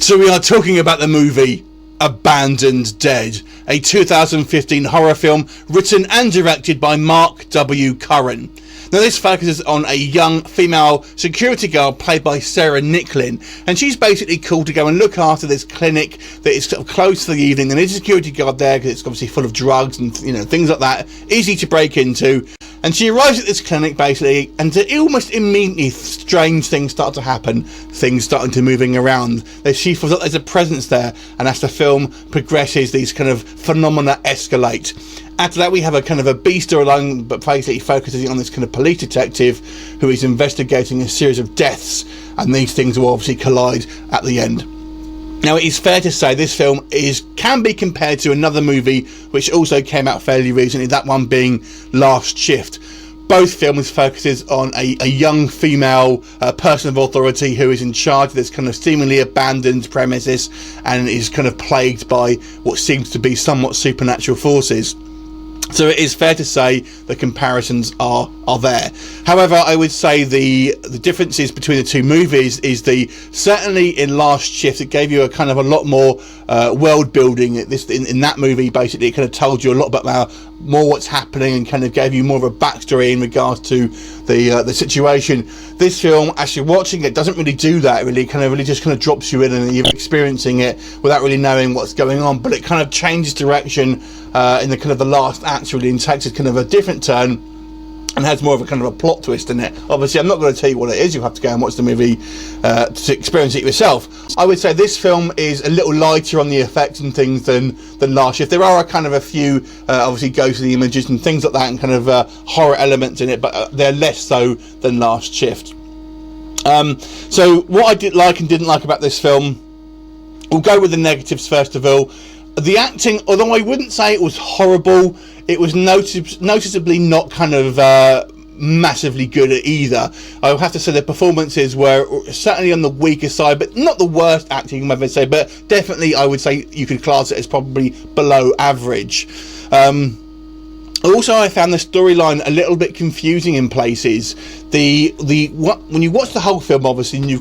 So we are talking about the movie Abandoned Dead, a 2015 horror film written and directed by Mark W. Curran. Now this focuses on a young female security guard played by Sarah Nicklin, and she's basically called to go and look after this clinic that is sort of close to the evening, and there's a security guard there because it's obviously full of drugs and things like that, easy to break into. And she arrives at this clinic basically, and almost immediately strange things start to happen, things starting to moving around. She feels like there's a presence there, and as the film progresses, these kind of phenomena escalate. After that, we have a kind of a B storyline, but basically focusing on this kind of police detective who is investigating a series of deaths, and these things will obviously collide at the end. Now, it is fair to say this film can be compared to another movie which also came out fairly recently, that one being Last Shift. Both films focuses on a young female person of authority who is in charge of this kind of seemingly abandoned premises and is kind of plagued by what seems to be somewhat supernatural forces. So it is fair to say the comparisons are there. However, I would say the differences between the two movies is certainly in Last Shift it gave you a kind of a lot more world building. In that movie, basically, it kind of told you a lot about more what's happening and kind of gave you more of a backstory in regards to the situation. This film, actually watching it, doesn't really do that. It really just drops you in and you're experiencing it without really knowing what's going on. But it kind of changes direction in the kind of the last act, really, and takes it kind of a different turn and has more of a kind of a plot twist in it. Obviously, I'm not going to tell you what it is. You'll have to go and watch the movie to experience it yourself. I would say this film is a little lighter on the effects and things than Last Shift. There are a kind of a few, obviously, ghostly images and things like that, and kind of horror elements in it, but they're less so than Last Shift. So what I did like and didn't like about this film, we'll go with the negatives first of all. The acting, although I wouldn't say it was horrible, it was noticeably not kind of massively good either. I would have to say the performances were certainly on the weaker side, but not the worst acting, I would say, but definitely I would say you could class it as probably below average. Also, I found the storyline a little bit confusing in places. When you watch the whole film, obviously, and you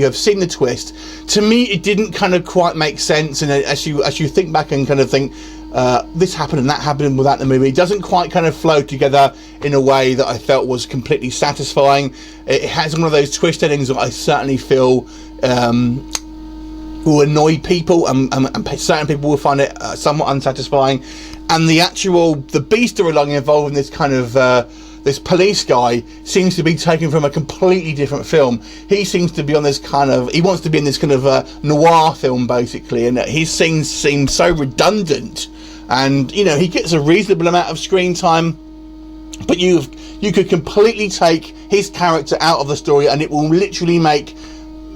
have seen the twist. To me, it didn't kind of quite make sense. And as you think back and kind of think, this happened and that happened without the movie, it doesn't quite kind of flow together in a way that I felt was completely satisfying. It has one of those twist endings that I certainly feel will annoy people, and certain people will find it somewhat unsatisfying. And the B storyline involving this kind of this police guy seems to be taken from a completely different film. He seems to be on this he wants to be in this kind of noir film basically, and his scenes seem so redundant. And he gets a reasonable amount of screen time, but you could completely take his character out of the story, and it will literally make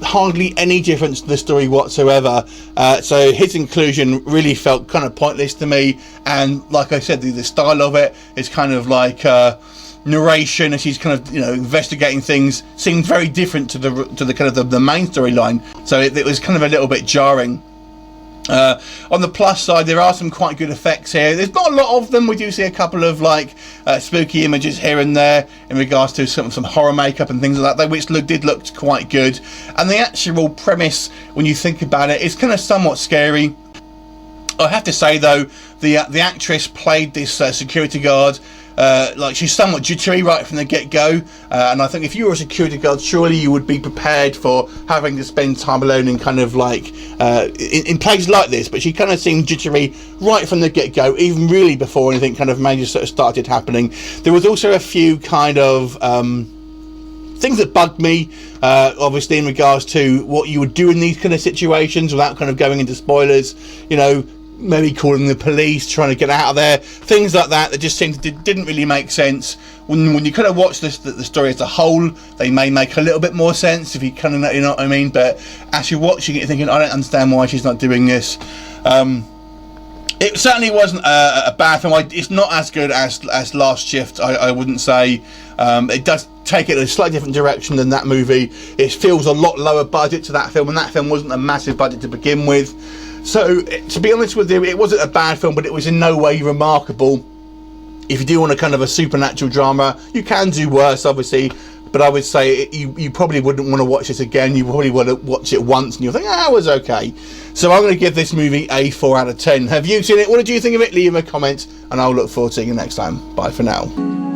hardly any difference to the story whatsoever. So his inclusion really felt kind of pointless to me. And like I said, the style of it is kind of like narration as he's kind of investigating things seemed very different to the kind of the main storyline. So it was kind of a little bit jarring. On the plus side, there are some quite good effects here. There's not a lot of them. We do see a couple of spooky images here and there in regards to some horror makeup and things like that, which did look quite good. And the actual premise, when you think about it, is kind of somewhat scary. I have to say though, the actress played this security guard. She's somewhat jittery right from the get-go, and I think if you were a security guard, surely you would be prepared for having to spend time alone in kind of in places like this. But she kind of seemed jittery right from the get-go, even really before anything kind of major sort of started happening. There was also a few kind of things that bugged me, obviously in regards to what you would do in these kind of situations without kind of going into spoilers. Maybe calling the police, trying to get out of there, things like that just didn't really make sense. When you kind of watch the story as a whole, they may make a little bit more sense if you kind of, you know what I mean. But as you're watching it, you're thinking, I don't understand why she's not doing this. It certainly wasn't a bad film. It's not as good as Last Shift, I wouldn't say. It does take it in a slightly different direction than that movie. It feels a lot lower budget to that film, and that film wasn't a massive budget to begin with. So, to be honest with you, it wasn't a bad film, but it was in no way remarkable. If you do want a kind of a supernatural drama, you can do worse, obviously. but I would say you probably wouldn't want to watch it again. You probably want to watch it once and you'll think, it was okay. So I'm going to give this movie a 4 out of 10. Have you seen it? What did you think of it? Leave a comment and I'll look forward to seeing you next time. Bye for now.